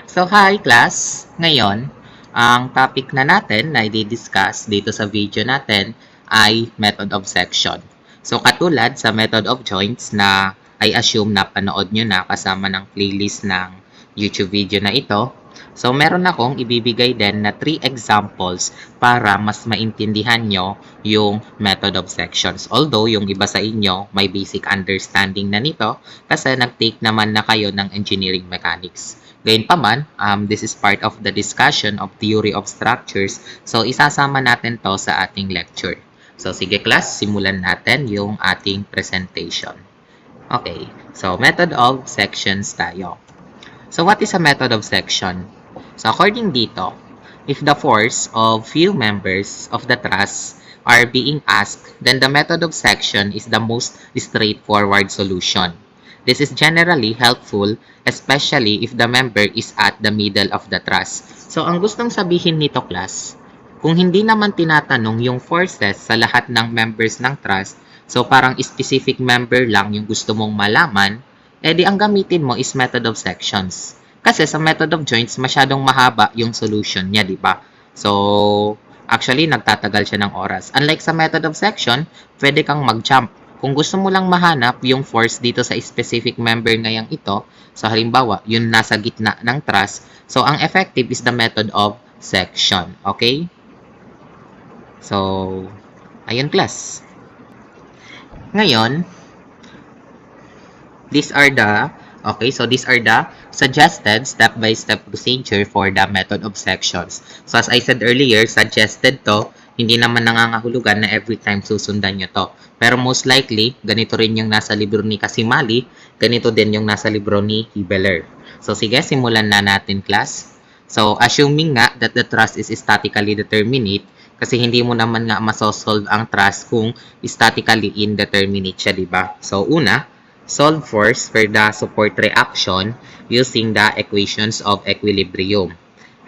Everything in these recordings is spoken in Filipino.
So, hi class! Ngayon, ang topic na natin na i-discuss dito sa video natin ay method of section. So, katulad sa method of joints na I assume na panood nyo na kasama ng playlist ng YouTube video na ito. So, meron akong ibibigay din na 3 examples para mas maintindihan nyo yung method of sections. Although, yung iba sa inyo may basic understanding na nito kasi nag-take naman na kayo ng engineering mechanics. Gayunpaman, this is part of the discussion of theory of structures. So, isasama natin to sa ating lecture. So, sige class, simulan natin yung ating presentation. Okay, so method of sections tayo. So, what is a method of section? So, according dito, if the force of few members of the truss are being asked, then the method of section is the most straightforward solution. This is generally helpful, especially if the member is at the middle of the truss. So, ang gustong sabihin nito, class, kung hindi naman tinatanong yung forces sa lahat ng members ng truss, so parang specific member lang yung gusto mong malaman, edi ang gamitin mo is method of sections. Kasi sa method of joints, masyadong mahaba yung solution niya, di ba? So, actually, nagtatagal siya ng oras. Unlike sa method of section, pwede kang mag-jump. Kung gusto mo lang mahanap yung force dito sa specific member ngayang ito, so halimbawa, yun nasa gitna ng truss, so ang effective is the method of section. Okay? So, ayun class. Ngayon, these are the suggested step-by-step procedure for the method of sections. So, as I said earlier, suggested to, hindi naman nangangahulugan na every time susundan nyo to. Pero most likely, ganito rin yung nasa libro ni Casimali, ganito din yung nasa libro ni Hibeler. So, sige, simulan na natin, class. So, assuming nga that the truss is statically determinate, kasi hindi mo naman nga masosolve ang truss kung statically indeterminate siya, diba? So, una, solve first for the support reaction using the equations of equilibrium.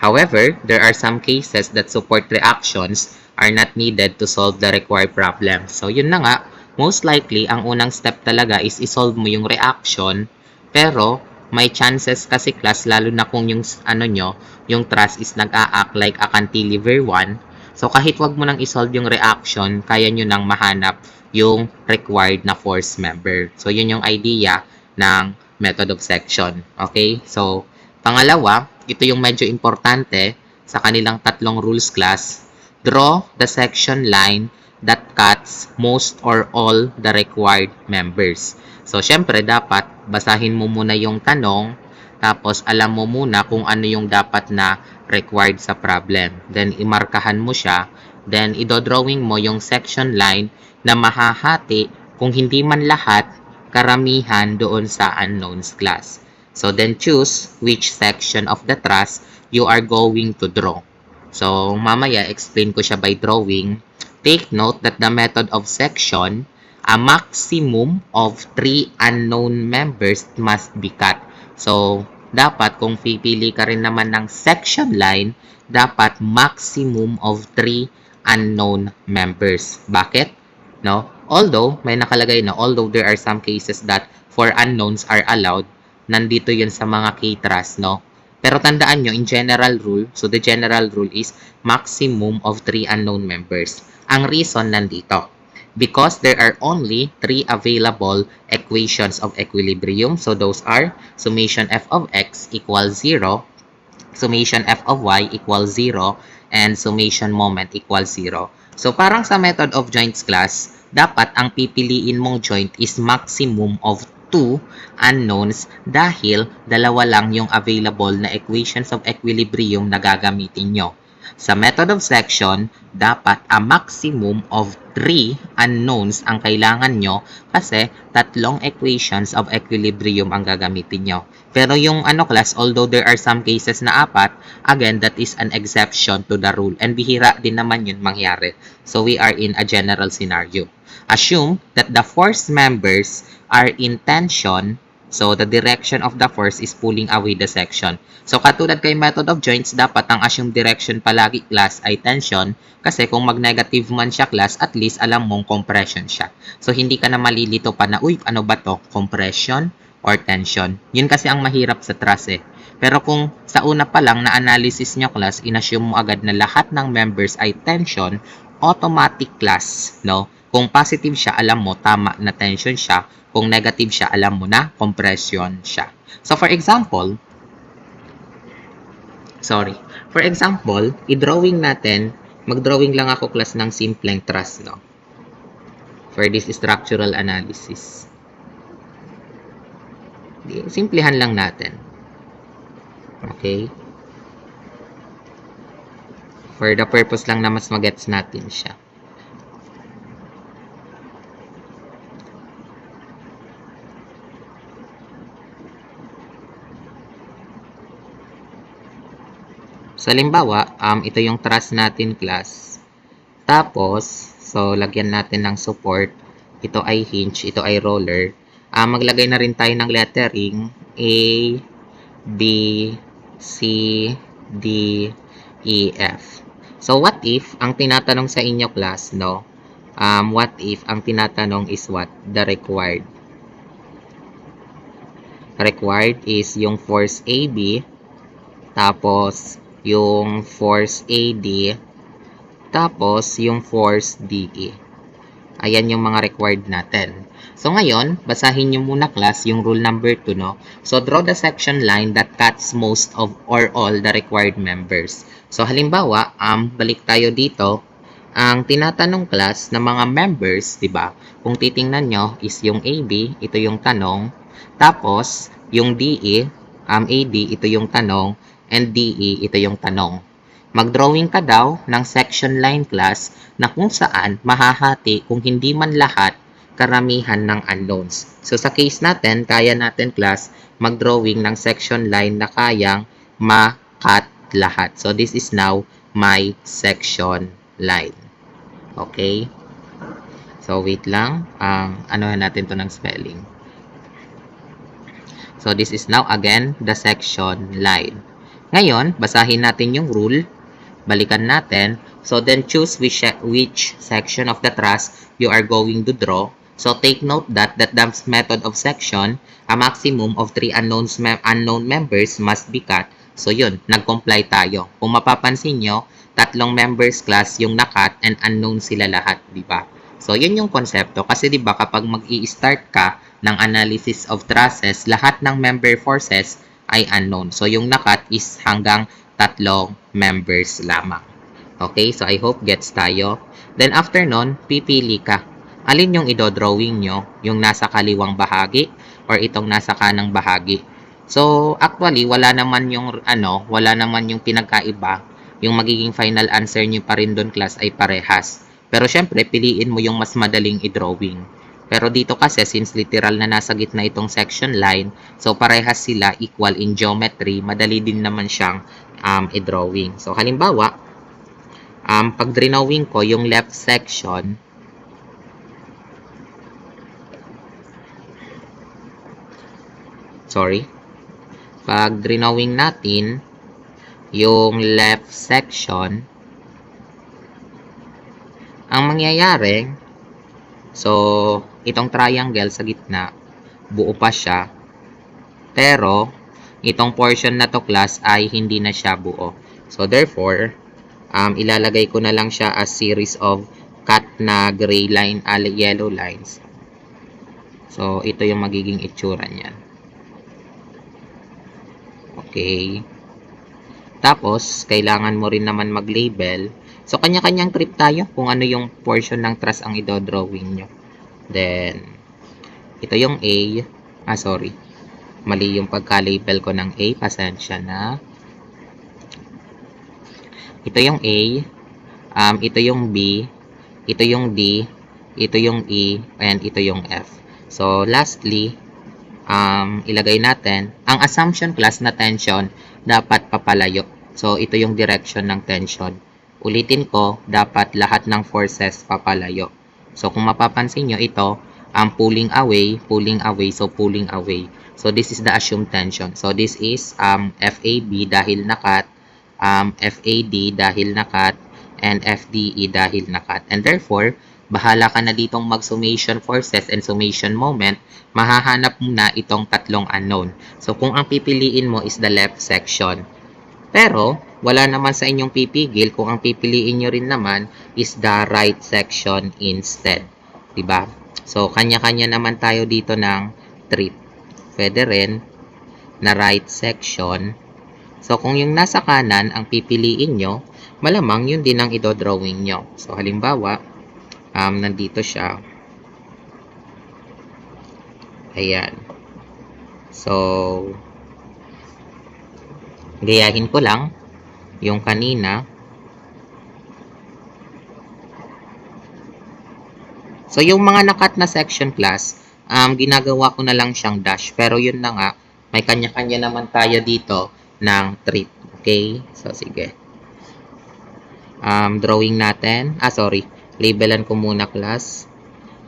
However, there are some cases that support reactions are not needed to solve the required problem. So, yun na nga, most likely, ang unang step talaga is isolve mo yung reaction, pero may chances kasi class, lalo na kung yung yung truss is nag-a-act like a cantilever one. So, kahit wag mo nang isolve yung reaction, kaya nyo nang mahanap yung required na force member. So, yun yung idea ng method of section. Okay? So, pangalawa, ito yung medyo importante sa kanilang tatlong rules class. Draw the section line that cuts most or all the required members. So, syempre, dapat basahin mo muna yung tanong, tapos alam mo muna kung ano yung dapat na required sa problem. Then, imarkahan mo siya. Then, idodrawing mo yung section line na mahahati kung hindi man lahat, karamihan doon sa unknowns class. So, then choose which section of the truss you are going to draw. So, mamaya explain ko siya by drawing. Take note that the method of section, a maximum of 3 unknown members must be cut. So, dapat kung pipili ka rin naman ng section line, dapat maximum of 3 unknown members. Bakit? No? Although, may nakalagay na, although there are some cases that 4 unknowns are allowed, nandito yun sa mga K-truss, no? Pero tandaan nyo, in general rule, so the general rule is maximum of 3 unknown members. Ang reason nandito, because there are only 3 available equations of equilibrium. So those are summation f of x equals 0, summation f of y equals 0, and summation moment equals 0. So parang sa method of joints class, dapat ang pipiliin mong joint is maximum of 2 unknowns dahil dalawa lang yung available na equations of equilibrium na gagamitin nyo. Sa method of section, dapat a maximum of 3 unknowns ang kailangan nyo kasi tatlong equations of equilibrium ang gagamitin nyo. Pero yung class, although there are some cases na 4, again, that is an exception to the rule. And bihira din naman yun mangyari. So we are in a general scenario. Assume that the force members are in tension, so the direction of the force is pulling away the section. So katulad kay method of joints, dapat ang assumed direction palagi class ay tension kasi kung mag-negative man siya class, at least alam mong compression siya. So hindi ka na malilito pa na, uy, ano ba to? Compression or tension? Yun kasi ang mahirap sa truss eh. Pero kung sa una pa lang na analysis nyo class, inassume mo agad na lahat ng members ay tension, automatic class, no? Kung positive siya, alam mo, tama na tension siya. Kung negative siya, alam mo na compression siya. So for example, i-drawing natin, mag-drawing lang ako class ng simpleng truss, no? For this structural analysis. Simplihan lang natin. Okay? For the purpose lang na mas magets natin siya. So, halimbawa, ito yung truss natin class. Tapos, so, lagyan natin ng support. Ito ay hinge, ito ay roller. Maglagay na rin tayo ng lettering A, B, C, D, E, F. So, what if, ang tinatanong sa inyo class, no? What if, ang tinatanong is what? The required. Required is yung force AB, tapos yung force AD, tapos yung force DE. Ayan yung mga required natin. So ngayon, basahin nyo muna class yung rule number 2, no? So draw the section line that cuts most of or all the required members. So halimbawa, balik tayo dito. Ang tinatanong class ng mga members, 'di ba? Kung titingnan nyo is yung AB, ito yung tanong. Tapos yung DE, AD, ito yung tanong, and DE, ito yung tanong. Mag-drawing ka daw ng section line class na kung saan mahahati kung hindi man lahat karamihan ng unknowns. So sa case natin, kaya natin class mag-drawing ng section line na kayang ma-cut lahat. So this is now my section line. Okay? So wait lang, anuhan natin to ng spelling. So this is now again the section line. Ngayon, basahin natin yung rule. Balikan natin. So, then choose which section of the truss you are going to draw. So, take note that the method of section, a maximum of 3 unknown members must be cut. So, yun. Nag-comply tayo. Kung mapapansin nyo, 3 members class yung na-cut and unknown sila lahat, di ba? So, yun yung konsepto. Kasi, di ba, kapag mag-i-start ka ng analysis of trusses, lahat ng member forces ay unknown. So, yung na-cut is hanggang 3 members lamang. Okay, so I hope gets tayo. Then after nun, pipili ka. Alin yung idodrawing nyo? Yung nasa kaliwang bahagi or itong nasa kanang bahagi? So actually, wala naman yung pinagkaiba. Yung magiging final answer nyo pa rin doon class ay parehas. Pero syempre, piliin mo yung mas madaling i-drawing. Pero dito kasi, since literal na nasa gitna itong section line, so parehas sila equal in geometry, madali din naman siyang i-drawing. So, halimbawa, pag drawing ko yung left section, pag drawing natin yung left section, ang mangyayari, so, itong triangle sa gitna, buo pa siya, pero, itong portion na to class ay hindi na siya buo. So, therefore, ilalagay ko na lang siya as series of cut na gray line, yellow lines. So, ito yung magiging itsura niyan. Okay. Tapos, kailangan mo rin naman mag-label. So, kanya-kanyang trip tayo kung ano yung portion ng truss ang idodrawing nyo. Then, ito yung A. Mali yung pagka-label ko ng A. Pasensya na. Ito yung A. Ito yung B. Ito yung D. Ito yung E. And ito yung F. So, lastly, ilagay natin. Ang assumption class na tension, dapat papalayo. So, ito yung direction ng tension. Ulitin ko, dapat lahat ng forces papalayo. So, kung mapapansin nyo, ito, pulling away, so pulling away. So, this is the assumed tension. So, this is FAB dahil na-cut, FAD dahil na-cut, and FDE dahil na-cut. And therefore, bahala ka na ditong mag-summation forces and summation moment, mahahanap mo na itong tatlong unknown. So, kung ang pipiliin mo is the left section. Pero, wala naman sa inyong pipigil kung ang pipiliin nyo rin naman is the right section instead. Diba? So, kanya-kanya naman tayo dito ng trip. Pwede rin na right section. So, kung yung nasa kanan ang pipiliin nyo, malamang yun din ang idodrawing nyo. So, halimbawa, nandito siya. Ayan. So, gayahin ko lang yung kanina. So, yung mga nakat na section class, ginagawa ko na lang siyang dash. Pero yun na nga, may kanya-kanya naman tayo dito ng trip. Okay? So, sige. Drawing natin. Labelan ko muna class.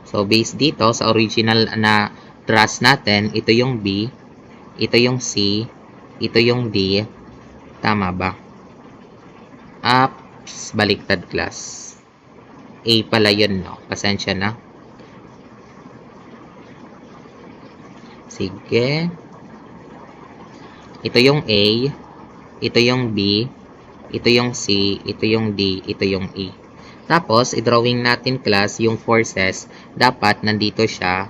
So, based dito sa original na truss natin, ito yung B, ito yung C, ito yung D. Tama ba? Ups, baliktad class. A pala yun, no? Pasensya na. Sige. Ito yung A, ito yung B, ito yung C, ito yung D, ito yung E. Tapos, i-drawing natin class yung forces. Dapat nandito siya.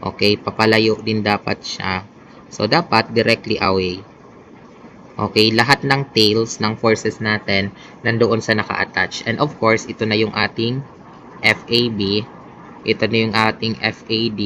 Okay, papalayo din dapat siya. So, dapat directly away. Okay, lahat ng tails ng forces natin nandoon sa naka-attach. And of course, ito na yung ating FAB, ito na yung ating FAD,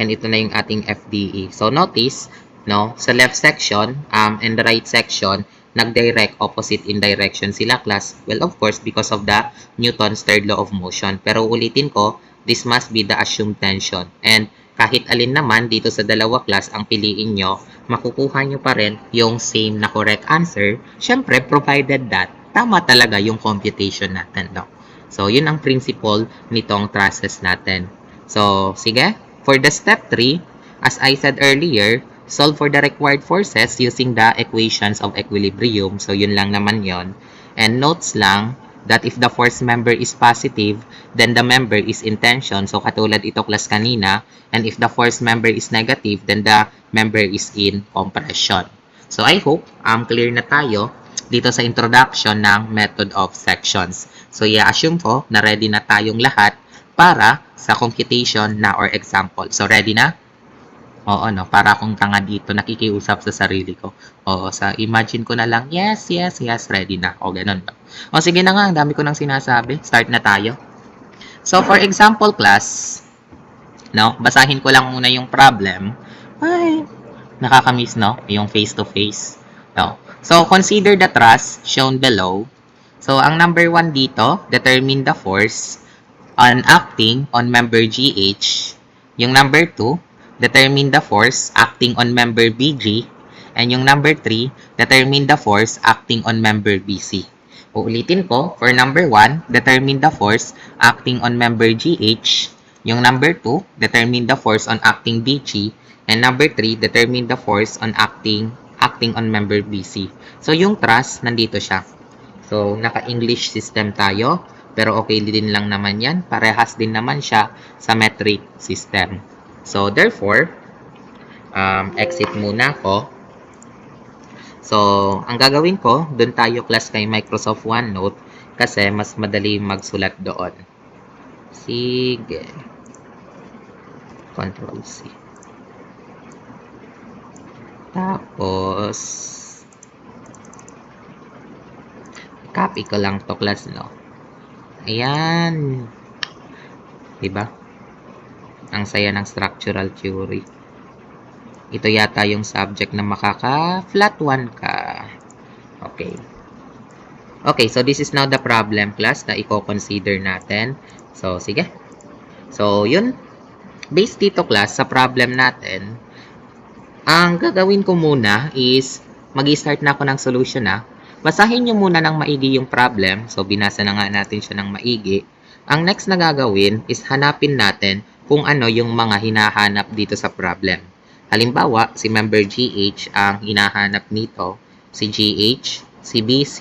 and ito na yung ating FDE. So, notice, no, sa left section and the right section, nag-direct opposite in direction sila class. Well, of course, because of the Newton's third law of motion. Pero ulitin ko, this must be the assumed tension. And kahit alin naman dito sa dalawa class ang piliin nyo, makukuha nyo pa rin yung same na correct answer. Syempre, provided that tama talaga yung computation natin. No? So, yun ang principle nitong trusses natin. So, sige. For the step 3, as I said earlier, solve for the required forces using the equations of equilibrium. So, yun lang naman yon. And notes lang that if the force member is positive, then the member is in tension. So, katulad ito class kanina. And if the force member is negative, then the member is in compression. So, I hope clear na tayo dito sa introduction ng method of sections. So, i-assume ko na ready na tayong lahat para sa computation na or example. So, ready na? Oo, no? Para akong tanga dito, nakikiusap sa sarili ko. Oo, sa imagine ko na lang, yes, ready na. O, ganun ba? O, sige na nga, ang dami ko nang sinasabi. Start na tayo. So, for example, class, no? Basahin ko lang muna yung problem. Ay, nakakamiss, no? Yung face-to-face. No? So, consider the truss shown below. So, ang number 1 dito, determine the force on acting on member GH. Yung number 2, determine the force acting on member BG. And yung number 3, determine the force acting on member BC. Uulitin ko, for number 1, determine the force acting on member GH. Yung number 2, determine the force on acting BG. And number 3, determine the force on acting on member BC. So, yung truss, nandito siya. So, naka-English system tayo. Pero okay din lang naman yan. Parehas din naman siya sa metric system. So, therefore, exit muna ako. So, ang gagawin ko, doon tayo class kay Microsoft OneNote kasi mas madali magsulat doon. Sige. Control C. Tapos, copy ko lang to class, no? Ayan. Diba? Ang saya ng structural theory. Ito yata yung subject na makaka-flat 1 ka. Okay. Okay, so this is now the problem class na i-consider natin. So, sige. So, yun. Based dito class, sa problem natin, ang gagawin ko muna is mag-start na ako ng solution na. Basahin nyo muna ng maigi yung problem. So, binasa na nga natin siya ng maigi. Ang next na gagawin is hanapin natin kung ano yung mga hinahanap dito sa problem. Halimbawa, si member GH ang hinahanap nito. Si GH, si BC,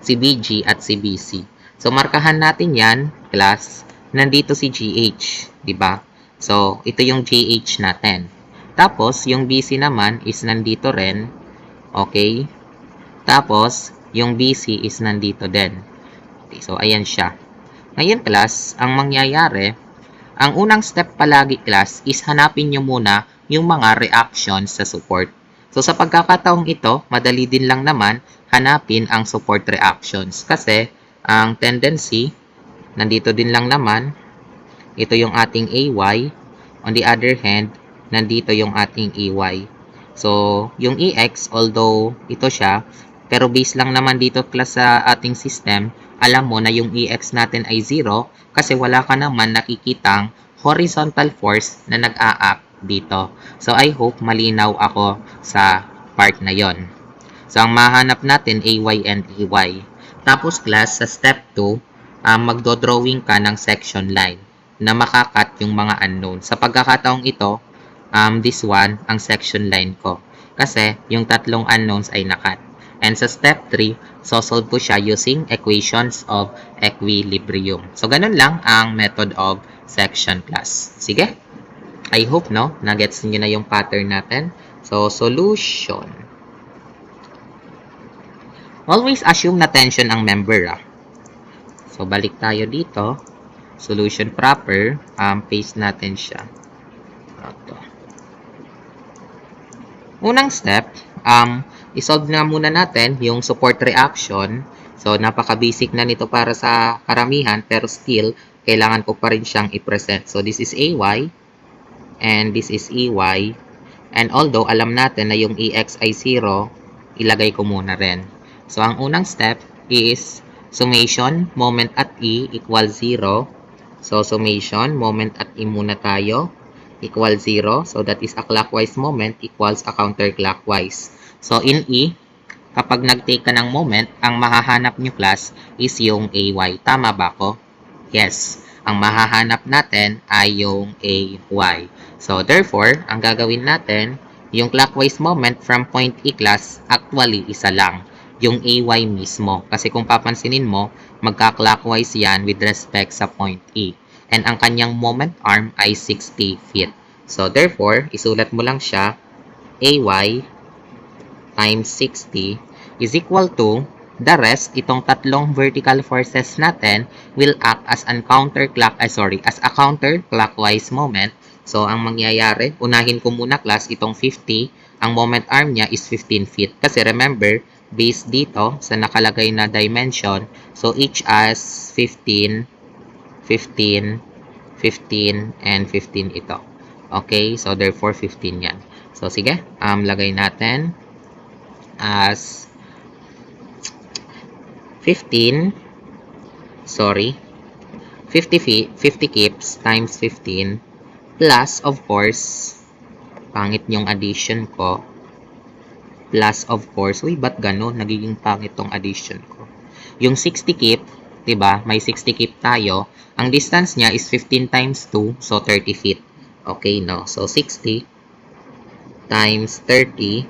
si BG, at si BC. So, markahan natin yan, class, nandito si GH, di ba? So, ito yung GH natin. Tapos, yung BC naman is nandito rin. Okay? Tapos, yung BC is nandito din. Okay, so, ayan siya. Ngayon, class, ang mangyayari, ang unang step palagi, class, is hanapin nyo muna yung mga reactions sa support. So, sa pagkakataong ito, madali din lang naman hanapin ang support reactions. Kasi, ang tendency, nandito din lang naman, ito yung ating AY. On the other hand, nandito yung ating EY. So, yung EX, although ito siya, pero base lang naman dito class sa ating system, alam mo na yung EX natin ay 0 kasi wala ka naman nakikitang horizontal force na nag-a-act dito. So, I hope malinaw ako sa part na yon. So, ang mahanap natin, AY and EY. Tapos, class, sa step 2, magdodrawing ka ng section line na makakat yung mga unknown. Sa pagkakataong ito, this one, ang section line ko. Kasi, yung tatlong unknowns ay nakat. And sa step 3, solve ko siya using equations of equilibrium. So, ganun lang ang method of section class. Sige. I hope, no, na-gets nyo na yung pattern natin. So, solution. Always assume na tension ang member, So, balik tayo dito. Solution proper. Paste natin siya. Ito. Unang step, isolve na muna natin yung support reaction. So, napaka-basic na nito para sa karamihan, pero still, kailangan ko pa rin siyang i-present. So, this is AY, and this is EY. And although, alam natin na yung EX ay 0, ilagay ko muna rin. So, ang unang step is summation, moment at E equals 0. So, summation, moment at E muna tayo, equals 0. So, that is a clockwise moment equals a counterclockwise. So, in E, kapag nag-take ka ng moment, ang mahahanap nyo class is yung AY. Tama ba ko? Yes. Ang mahahanap natin ay yung AY. So, therefore, ang gagawin natin, yung clockwise moment from point E class, actually, isa lang. Yung AY mismo. Kasi kung papansinin mo, magka-clockwise yan with respect sa point E. And ang kanyang moment arm ay 60 feet. So, therefore, isulat mo lang siya, AY times 60 is equal to the rest, itong tatlong vertical forces natin will act as a counterclockwise moment. So, ang mangyayari, unahin ko muna class itong 50, ang moment arm niya is 15 feet. Kasi remember, based dito sa nakalagay na dimension, so each as 15, 15, 15, and 15 ito. Okay, so therefore 15 yan. So, sige, lagay natin as 50 kips times 15 plus, of course, pangit yung addition ko, plus, of course, uy, ba't gano'n? Nagiging pangit tong addition ko. Yung 60 kip, diba? May 60 kip tayo. Ang distance niya is 15 times 2, so 30 feet. Okay, no? So, 60 times 30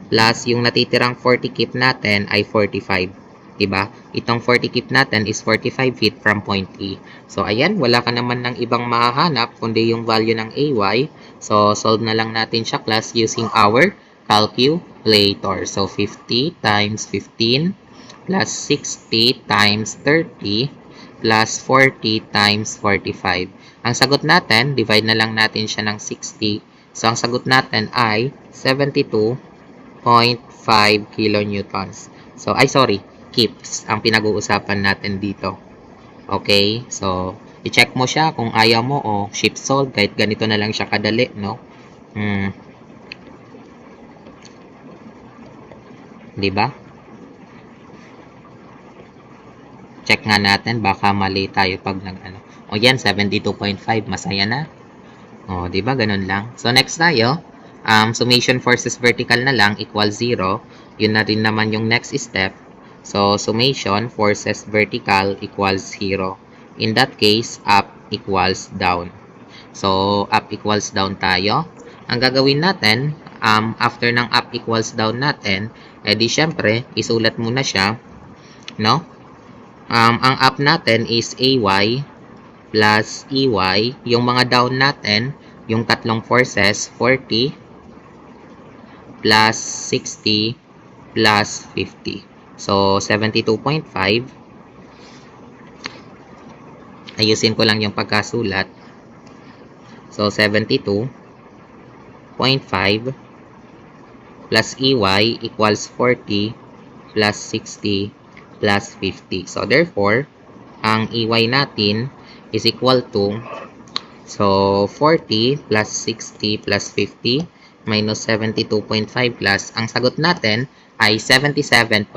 plus yung natitirang 40 kip natin ay 45. Diba? Itong 40 kip natin is 45 feet from point E. So, ayan, wala ka naman ng ibang mahahanap kundi yung value ng AY. So, solve na lang natin siya, class, using our calculator. So, 50 times 15 plus 60 times 30 plus 40 times 45. Ang sagot natin, divide na lang natin siya ng 60. So, ang sagot natin ay 72.5 kilonewtons. So, kips ang pinag-uusapan natin dito. Okay? So, i-check mo siya kung ayaw mo o shift solve kahit ganito na lang siya kadali, no? Diba? Check nga natin, baka mali tayo pag nag-ano. O yan, 72.5, masaya na. O, diba? Ganun lang. So, next tayo, summation forces vertical na lang equals 0. Yun na rin naman yung next step. So, summation forces vertical equals 0. In that case, up equals down. So, up equals down tayo. Ang gagawin natin, after ng up equals down natin, edi syempre, isulat muna siya, no? Ang up natin is AY plus EY. Yung mga down natin, yung tatlong forces, 40 plus 60 plus 50. So, 72.5. Ayusin ko lang yung pagkasulat. So, 72.5 plus EY equals 40 plus 60 plus 50. So, therefore, ang EY natin is equal to, so, 40 plus 60 plus 50 minus 72.5 plus, ang sagot natin ay 77.5.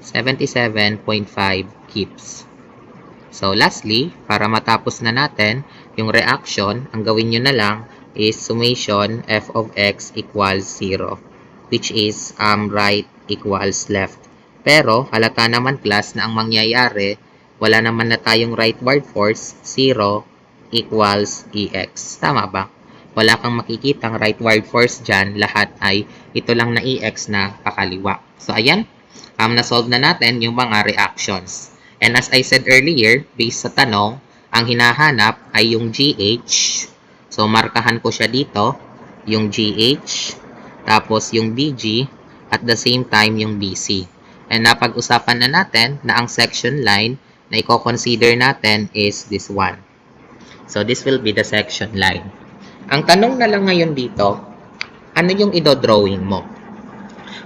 77.5 kips. So, lastly, para matapos na natin yung reaction, ang gawin nyo na lang is summation f of x equals 0, which is right equals left. Pero, halata naman class na ang mangyayari, wala naman na tayong rightward force, 0 equals ex. Tama ba? Wala kang makikitang rightward force dyan, lahat ay ito lang na ex na pakaliwa. So, ayan, na-solve na natin yung mga reactions. And as I said earlier, based sa tanong, ang hinahanap ay yung GH. So, markahan ko siya dito, yung GH, tapos yung BG, at the same time yung BC. And napag-usapan na natin na ang section line na i-consider natin is this one. So, this will be the section line. Ang tanong na lang ngayon dito, ano yung i-drawing mo?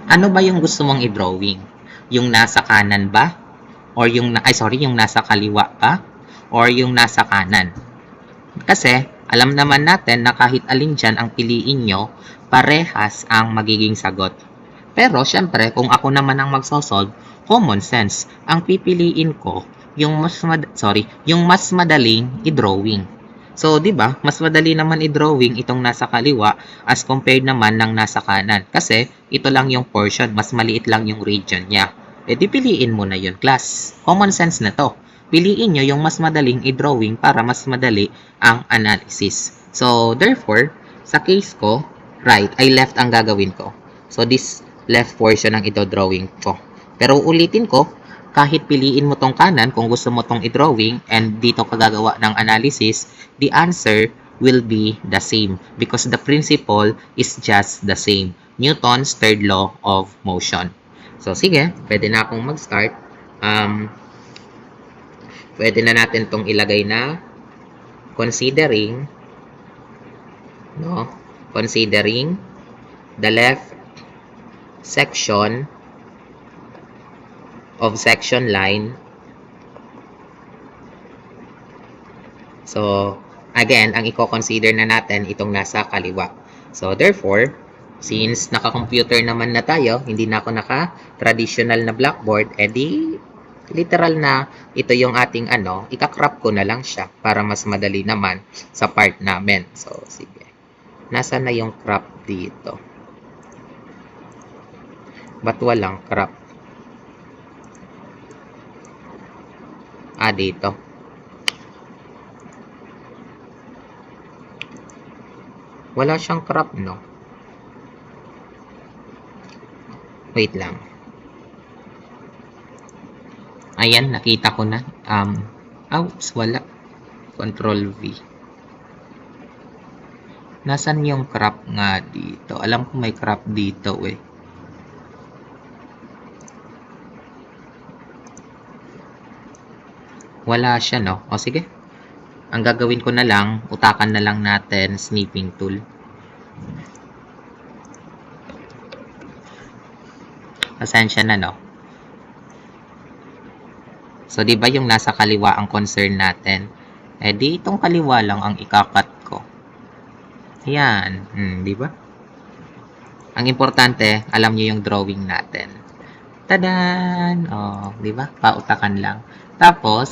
Ano ba yung gusto mong i-drawing? Yung nasa kanan ba? Or yung nasa kaliwa pa, or yung nasa kanan. Kasi, alam naman natin na kahit alin dyan ang piliin nyo, parehas ang magiging sagot. Pero, syempre, kung ako naman ang magsosolve, common sense, ang pipiliin ko, yung mas madaling i-drawing. So, di ba, mas madali naman i-drawing itong nasa kaliwa as compared naman ng nasa kanan. Kasi, ito lang yung portion, mas maliit lang yung region niya. E di piliin mo na yun, class. Common sense na to. Piliin nyo yung mas madaling i-drawing para mas madali ang analysis. So, therefore, sa case ko, right, ay left ang gagawin ko. So, this left portion ang i-drawing ko. Pero ulitin ko, kahit piliin mo tong kanan kung gusto mo tong i-drawing and dito ka gagawa ng analysis, the answer will be the same because the principle is just the same. Newton's third law of motion. So, sige, pwede na akong mag-start. Pwede na natin itong ilagay na considering the left section of section line. So, again, ang i-consider na natin itong nasa kaliwa. So, therefore, since naka-computer naman na tayo, hindi na ako naka-traditional na blackboard, edi literal na ito yung ating ika-crop ko na lang siya para mas madali naman sa part namin. So, sige. Nasaan na yung crop dito? Ba't walang crop? Dito. Wala siyang crop, no? Wait lang. Ayan, nakita ko na. Oops, wala. Control V. Nasaan yung crop nga dito? Alam ko may crop dito eh. Wala siya, no? O sige. Ang gagawin ko na lang, utakan na lang natin snipping tool. Pasensya na, no? So, di ba yung nasa kaliwa ang concern natin? Eh, di itong kaliwa lang ang ikakat ko. Ayan. Di ba? Ang importante, alam niyo yung drawing natin. Tadan! Oh, di ba? Pautakan lang. Tapos,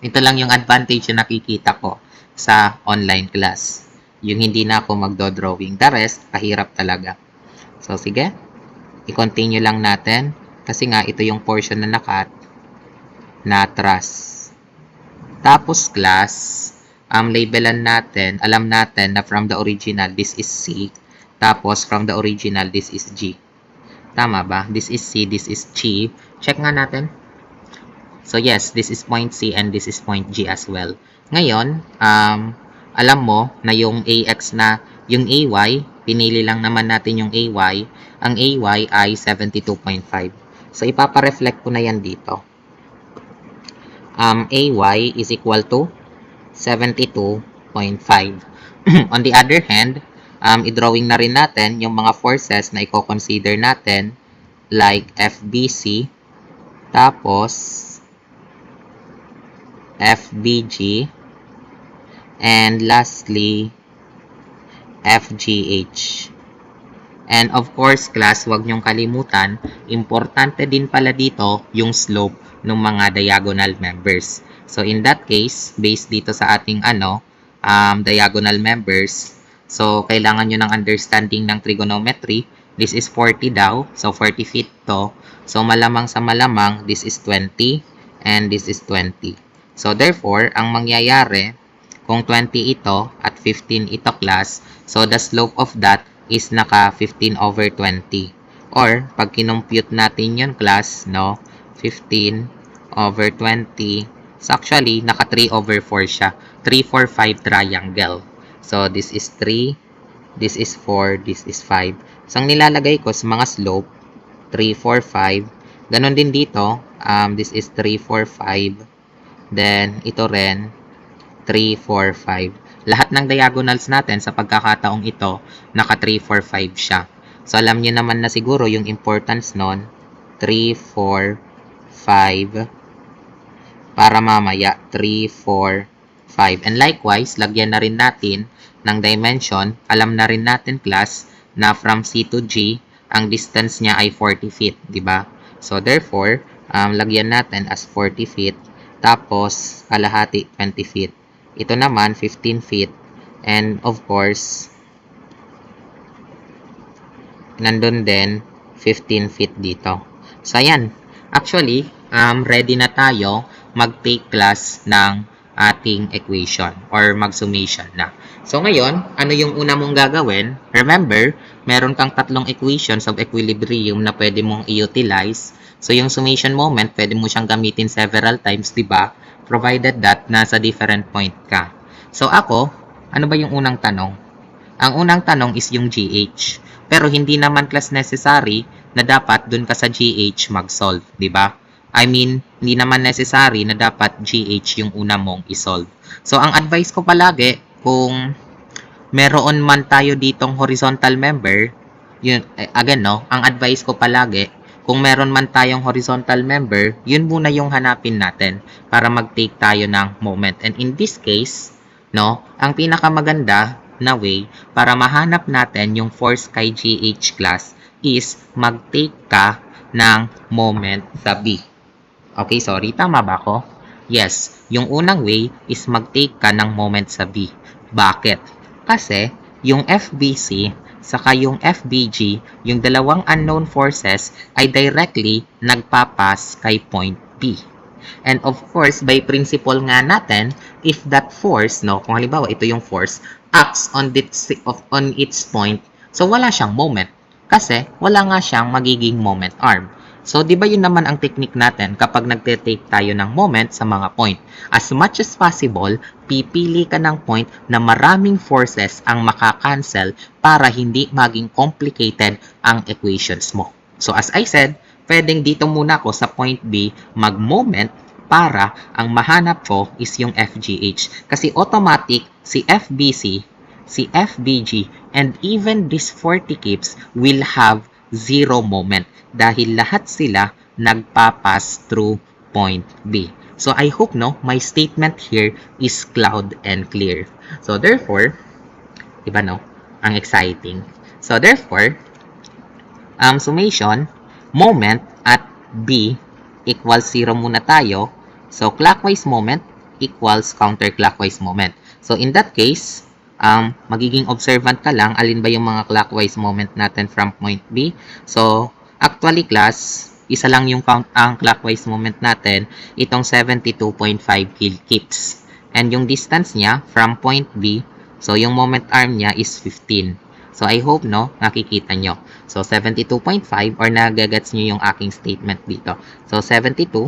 ito lang yung advantage na nakikita ko sa online class. Yung hindi na ako magdo-drawing. The rest, kahirap talaga. So, sige. I-continue lang natin. Kasi nga, ito yung portion na nakat na atras. Tapos, class, labelan natin, alam natin na from the original, this is C. Tapos, from the original, this is G. Tama ba? This is C, this is G. Check nga natin. So yes, this is point C and this is point G as well. Ngayon, alam mo na yung AX na, yung AY, pinili lang naman natin yung AY. Ang AY ay 72.5. So ipapa-reflect ko na yan dito. AY is equal to 72.5. On the other hand, i-drawing na rin natin yung mga forces na i-consider natin like FBC, tapos FBG, and lastly, FGH. And of course, class, huwag niyong kalimutan, importante din pala dito yung slope ng mga diagonal members. So in that case, based dito sa ating diagonal members, so kailangan nyo ng understanding ng trigonometry. This is 40 daw, so 40 feet to. So malamang sa malamang, this is 20 and this is 20. So therefore, ang mangyayari, kung 20 ito at 15 ito class, so the slope of that is naka 15 over 20. Or, pag kinompute natin yun class, no, 15 over 20, so actually, naka 3 over 4 siya. 3, 4, 5 triangle. So, this is 3, this is 4, this is 5. So, ang nilalagay ko sa mga slope, 3, 4, 5. Ganon din dito, this is 3, 4, 5. Then, ito rin, 3, 4, 5. Lahat ng diagonals natin sa pagkakataong ito, naka 3, 4, 5 siya. So, alam niyo naman na siguro yung importance nun, 3, 4, 5, para mamaya, 3, 4, 5. And likewise, lagyan na rin natin ng dimension. Alam na rin natin, class, na from C to G, ang distance niya ay 40 feet, di ba? So, therefore, lagyan natin as 40 feet, tapos, kalahati 20 feet. Ito naman, 15 feet. And of course, nandun din, 15 feet dito. So, ayan. Actually, ready na tayo mag-take class ng ating equation or mag-summation na. So, ngayon, ano yung una mong gagawin? Remember, meron kang tatlong equations of equilibrium na pwede mong i-utilize. So, yung summation moment, pwede mo siyang gamitin several times, di ba? Provided that nasa different point ka. So ako, ano ba yung unang tanong? Ang unang tanong is yung GH. Pero hindi naman class necessary na dapat dun ka sa GH mag-solve, di ba? I mean, hindi naman necessary na dapat GH yung una mong i-solve. So ang advice ko palagi, kung meron man tayo ditong horizontal member, yun, again no, ang advice ko palagi, kung meron man tayong horizontal member, yun muna yung hanapin natin para mag-take tayo ng moment. And in this case, no, ang pinakamaganda na way para mahanap natin yung force kay GH class is mag-take ka ng moment sa B. Okay, sorry, tama ba ako? Yes, yung unang way is mag-take ka ng moment sa B. Bakit? Kasi yung FBC saka yung FBG, yung dalawang unknown forces ay directly nagpapas kay point B. And of course, by principle nga natin, if that force, no, kung halimbawa ito yung force, acts on its point, so wala siyang moment. Kasi wala nga siyang magiging moment arm. So, di ba yun naman ang technique natin kapag nagte-take tayo ng moment sa mga point? As much as possible, pipili ka ng point na maraming forces ang makakancel para hindi maging complicated ang equations mo. So, as I said, pwedeng dito muna ako sa point B mag-moment para ang mahanap ko is yung FGH. Kasi automatic, si FBC, si FBG, and even this 40 kips will have zero moment dahil lahat sila nagpapass through point B. So I hope no, my statement here is loud and clear. So therefore, diba no, ang exciting. So therefore, summation, moment at B equals 0 muna tayo. So clockwise moment equals counterclockwise moment. So in that case, magiging observant ka lang alin ba yung mga clockwise moment natin from point B. So, actually class, isa lang yung ang clockwise moment natin, itong 72.5 kips. And yung distance niya from point B, so yung moment arm niya is 15. So, I hope, no, nakikita nyo. So, 72.5 or nagagets nyo yung aking statement dito. So, 72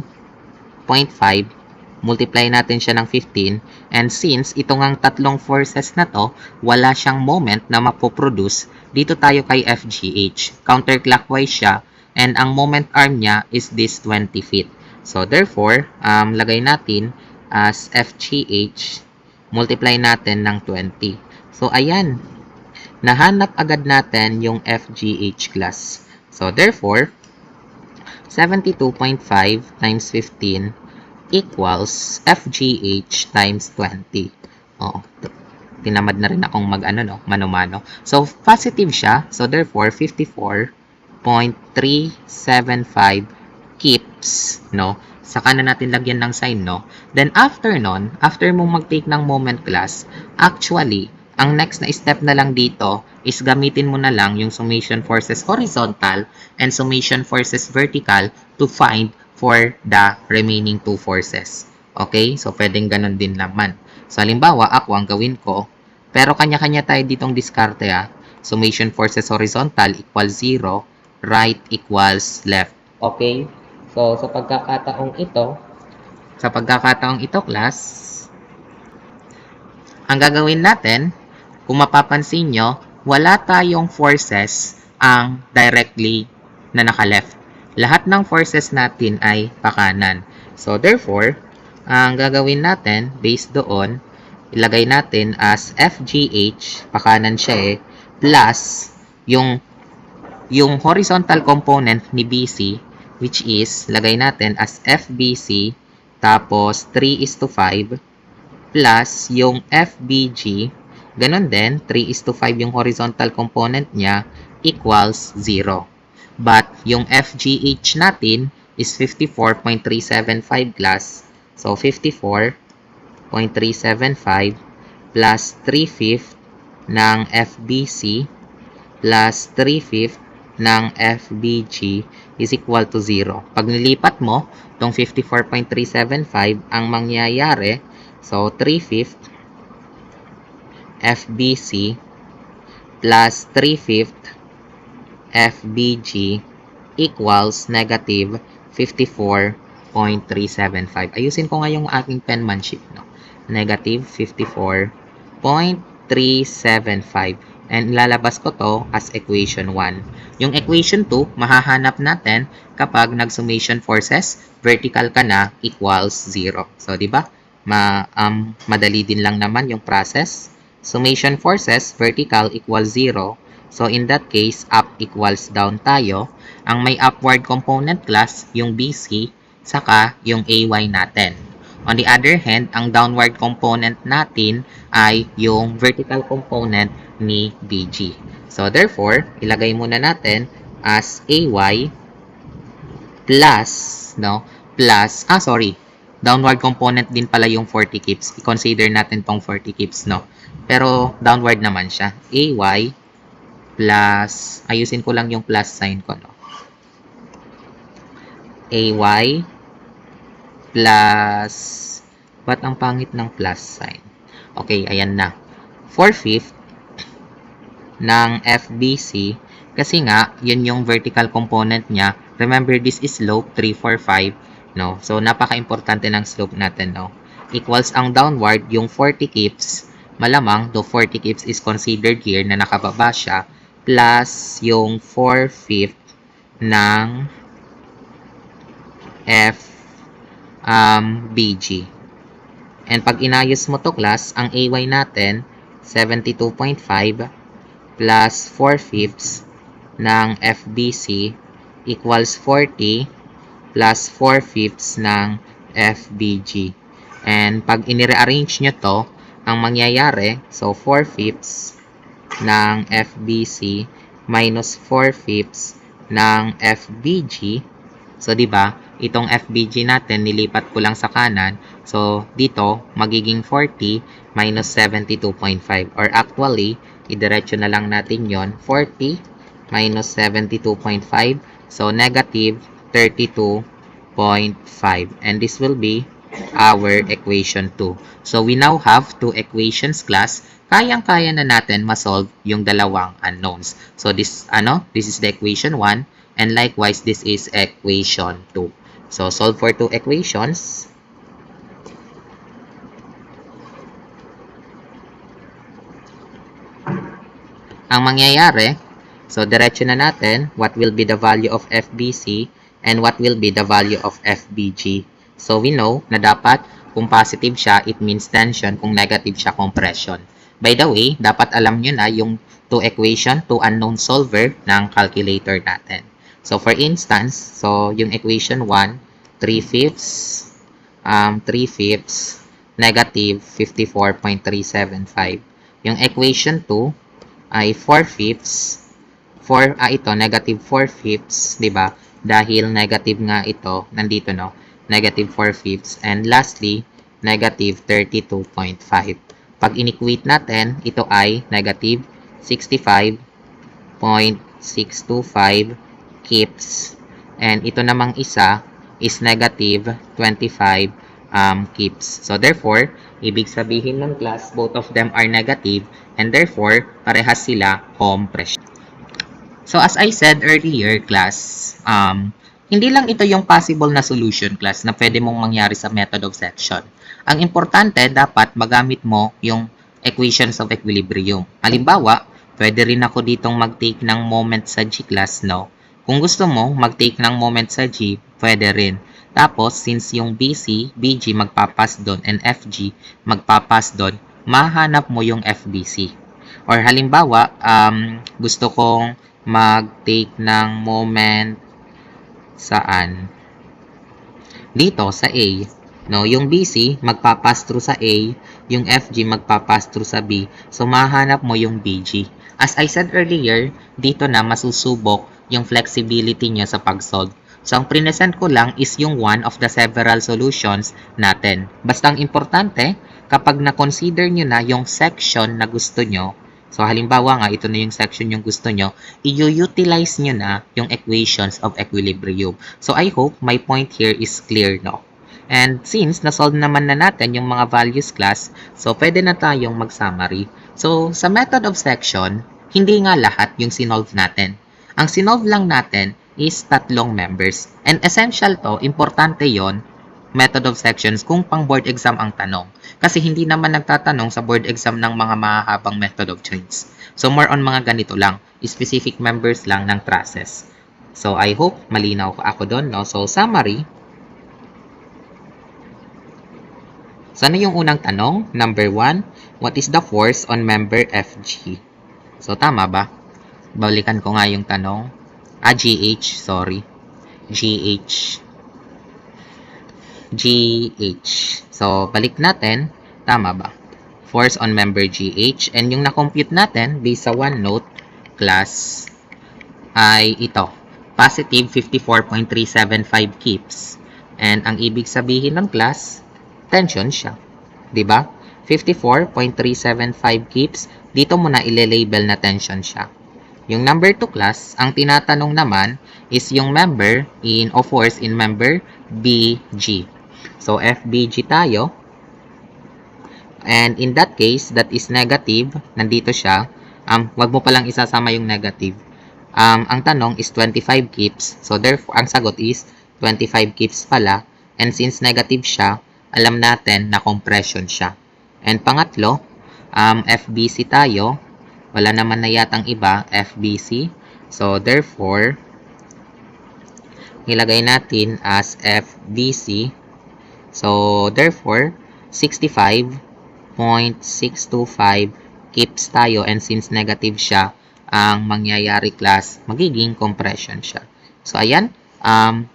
0.5, multiply natin siya ng 15, and since ito ngang tatlong forces na to, wala siyang moment na mapoproduce, dito tayo kay FGH. Counterclockwise siya, and ang moment arm niya is this 20 feet. So therefore, lagay natin as FGH, multiply natin ng 20. So ayan, nahanap agad natin yung FGH class. So therefore, 72.5 times 15 equals FGH times 20. Oh, tinamad na rin akong mano-mano. So, positive siya. So, therefore, 54.375 kips, no? Saka na natin lagyan ng sign, no? Then, after mong mag-take ng moment class, actually, ang next na step na lang dito is gamitin mo na lang yung summation forces horizontal and summation forces vertical to find for the remaining two forces. Okay? So, pwedeng ganun din naman. So, halimbawa, ako ang gawin ko, pero kanya-kanya tayo ditong diskarte Summation forces horizontal equals 0, right equals left. Okay? So, sa pagkakataong ito, class, ang gagawin natin, kung mapapansin nyo, wala tayong forces ang directly na naka-left. Lahat ng forces natin ay pakanan. So, therefore, ang gagawin natin, based doon, ilagay natin as FGH, pakanan siya plus yung horizontal component ni BC, which is, lagay natin as FBC, tapos 3:5, plus yung FBG, ganun din, 3:5 yung horizontal component niya, equals 0. But, yung FGH natin is 54.375 class. So, 54.375 plus 3/5 ng FBC plus 3/5 ng FBG is equal to 0. Pag nilipat mo, itong 54.375, ang mangyayari, so 3/5 FBC plus 3/5 FBG equals negative 54.375. Ayusin ko nga yung aking penmanship, no? Negative 54.375. And ilalabas ko to as equation 1. Yung equation 2, mahahanap natin kapag nag-summation forces, vertical ka na, equals 0. So, di ba? Madali din lang naman yung process. Summation forces, vertical equals 0. So, in that case, up equals down tayo. Ang may upward component class, yung BC, saka yung AY natin. On the other hand, ang downward component natin ay yung vertical component ni BG. So, therefore, ilagay muna natin as AY plus, downward component din pala yung 40 kips. I-consider natin tong 40 kips, no? Pero, downward naman siya. AY plus, ayusin ko lang yung plus sign ko, no? AY plus, ba't ang pangit ng plus sign? Okay, ayan na. 4/5 ng FBC, kasi nga, yun yung vertical component niya. Remember, this is slope 3, 4, 5, no? So, napaka-importante ng slope natin, no? Equals ang downward, yung 40 kips, malamang, the 40 kips is considered here na nakababa siya, plus yung 4/5 ng FBG. And pag inayos mo to class, ang AY natin, 72.5 plus 4/5 ng FBC equals 40 plus 4/5 ng FBG. And pag inire-arrange nyo to, ang mangyayari, so 4/5 ng FBC minus 4/5 ng FBG. So, di ba, itong FBG natin, nilipat ko lang sa kanan. So, dito, magiging 40 minus 72.5. Or actually, idiretso na lang natin yon 40 minus 72.5. So, negative 32.5. And this will be our equation 2. So, we now have two equations, class. Kayang-kaya na natin ma-solve yung dalawang unknowns. So, this is the equation 1. And likewise, this is equation 2. So, solve for two equations. Ang mangyayari, so diretso na natin, what will be the value of FBC and what will be the value of FBG. So, we know na dapat kung positive siya, it means tension. Kung negative siya, compression. By the way, dapat alam nyo na yung two equation, two unknown solver ng calculator natin. So, for instance, so yung equation 1, 3/5, negative 54.375. Yung equation 2 ay 4/5, ito, negative 4/5, di ba? Dahil negative nga ito, nandito, no? Negative 4/5. And lastly, negative 32.5. Pag inequate natin, ito ay negative 65.625 kips. And ito namang isa is negative 25 kips. So, therefore, ibig sabihin ng class, both of them are negative and therefore, parehas sila compression. So, as I said earlier, class, hindi lang ito yung possible na solution, class, na pwede mong mangyari sa method of section. Ang importante, dapat magamit mo yung equations of equilibrium. Halimbawa, pwede rin ako ditong mag-take ng moment sa G, class, no? Kung gusto mo mag-take ng moment sa G, pwede rin. Tapos, since yung BC, BG magpapas doon, and FG magpapas doon, mahanap mo yung FBC. Or halimbawa, gusto kong mag-take ng moment saan? Dito, sa A. No, yung BC, magpapass through sa A. Yung FG, magpapass through sa B. So, mahanap mo yung BG. As I said earlier, dito na masusubok yung flexibility niya sa pag-solve. So, ang present ko lang is yung one of the several solutions natin. Basta ang importante, kapag na-consider nyo na yung section na gusto nyo, so halimbawa nga, ito na yung section yung gusto nyo, i-utilize nyo na yung equations of equilibrium. So, I hope my point here is clear, no? And since na-solve naman na natin yung mga values, class, so pwede na tayong mag-summary. So, sa method of section, hindi nga lahat yung sinolve natin. Ang sinolve lang natin is tatlong members. And essential to, importante yon, method of sections, kung pang board exam ang tanong. Kasi hindi naman nagtatanong sa board exam ng mga mahahabang method of choice. So, more on mga ganito lang. Specific members lang ng trusses. So, I hope malinaw ako doon, no? So, summary. So, ano yung unang tanong? Number 1, what is the force on member FG? So, tama ba? Balikan ko nga yung tanong. GH, sorry. GH. So, balik natin. Tama ba? Force on member GH. And yung na-compute natin, based sa OneNote, class, ay ito. Positive 54.375 kips. And ang ibig sabihin ng class, tension siya. Diba? 54.375 kips. Dito mo na ile-label na tension siya. Yung number 2 class, ang tinatanong naman is yung member of force in member BG. So, FBG tayo. And in that case, that is negative. Nandito siya. Wag mo palang isasama yung negative. Ang tanong is 25 kips. So, therefore, ang sagot is 25 kips pala. And since negative siya, alam natin na compression siya. And pangatlo, FBC tayo. Wala naman na yatang iba, FBC. So, therefore, ilagay natin as FBC. So, therefore, 65.625 kips tayo. And since negative siya, ang mangyayari, class, magiging compression siya. So, ayan.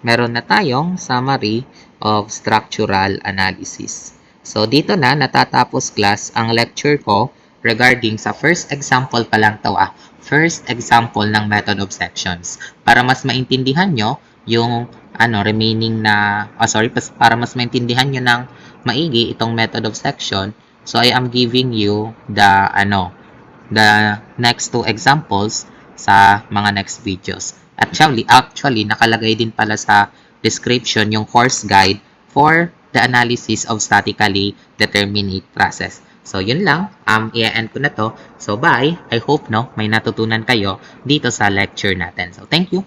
Meron na tayong summary of structural analysis. So, dito na natatapos, class, ang lecture ko regarding sa first example pa lang to, first example ng method of sections. Para mas maintindihan nyo yung remaining na, para mas maintindihan nyo ng maigi itong method of section, so I am giving you the next two examples sa mga next videos. Actually, nakalagay din pala sa description yung course guide for the analysis of statically determinate process. So, yun lang. I-end ko na to. So, bye. I hope, may natutunan kayo dito sa lecture natin. So, thank you.